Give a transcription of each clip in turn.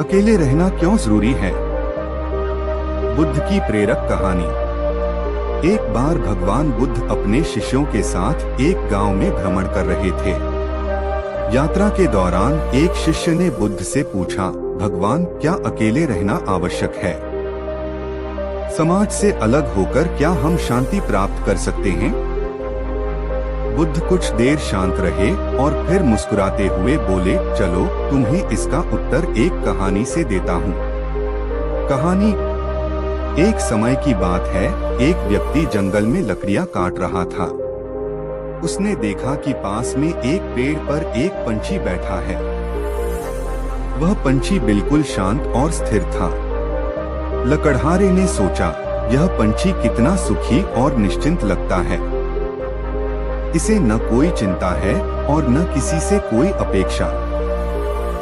अकेले रहना क्यों जरूरी है? बुद्ध की प्रेरक कहानी। एक बार भगवान बुद्ध अपने शिष्यों के साथ एक गांव में भ्रमण कर रहे थे। यात्रा के दौरान एक शिष्य ने बुद्ध से पूछा, भगवान, क्या अकेले रहना आवश्यक है? समाज से अलग होकर क्या हम शांति प्राप्त कर सकते हैं? बुद्ध कुछ देर शांत रहे और फिर मुस्कुराते हुए बोले, चलो तुम्हें इसका उत्तर एक कहानी से देता हूँ। कहानी। एक समय की बात है, एक व्यक्ति जंगल में लकड़ियाँ काट रहा था। उसने देखा कि पास में एक पेड़ पर एक पंछी बैठा है। वह पंछी बिल्कुल शांत और स्थिर था। लकड़हारे ने सोचा, यह पंछी कितना सुखी और निश्चिंत लगता है। इसे न कोई चिंता है और न किसी से कोई अपेक्षा।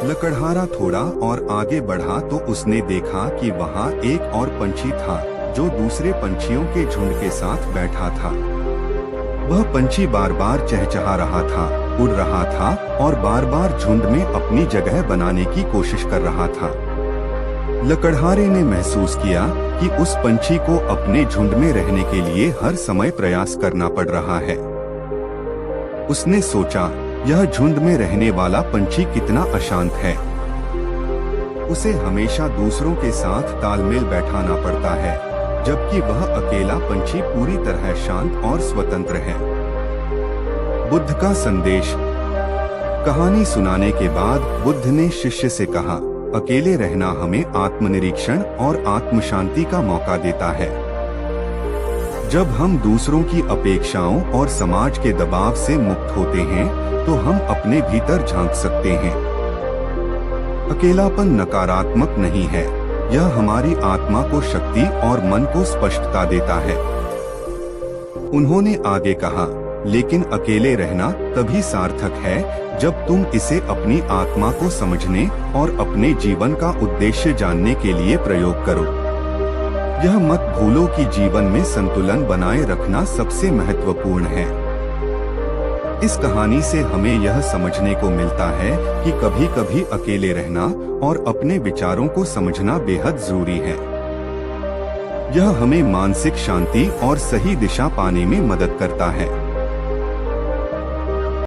लकड़हारा थोड़ा और आगे बढ़ा तो उसने देखा कि वहाँ एक और पंछी था जो दूसरे पंछियों के झुंड के साथ बैठा था। वह पंछी बार बार चहचहा रहा था, उड़ रहा था और बार बार झुंड में अपनी जगह बनाने की कोशिश कर रहा था। लकड़हारे ने महसूस किया कि उस पंछी को अपने झुंड में रहने के लिए हर समय प्रयास करना पड़ रहा है। उसने सोचा, यह झुंड में रहने वाला पंछी कितना अशांत है। उसे हमेशा दूसरों के साथ तालमेल बैठाना पड़ता है, जबकि वह अकेला पंछी पूरी तरह शांत और स्वतंत्र है। बुद्ध का संदेश। कहानी सुनाने के बाद बुद्ध ने शिष्य से कहा, अकेले रहना हमें आत्मनिरीक्षण और आत्म शांति का मौका देता है। जब हम दूसरों की अपेक्षाओं और समाज के दबाव से मुक्त होते हैं, तो हम अपने भीतर झांक सकते हैं। अकेलापन नकारात्मक नहीं है, यह हमारी आत्मा को शक्ति और मन को स्पष्टता देता है। उन्होंने आगे कहा, लेकिन अकेले रहना तभी सार्थक है जब तुम इसे अपनी आत्मा को समझने और अपने जीवन का उद्देश्य जानने के लिए प्रयोग करो। यह मत भूलो कि जीवन में संतुलन बनाए रखना सबसे महत्वपूर्ण है। इस कहानी से हमें यह समझने को मिलता है कि कभी कभी अकेले रहना और अपने विचारों को समझना बेहद जरूरी है। यह हमें मानसिक शांति और सही दिशा पाने में मदद करता है।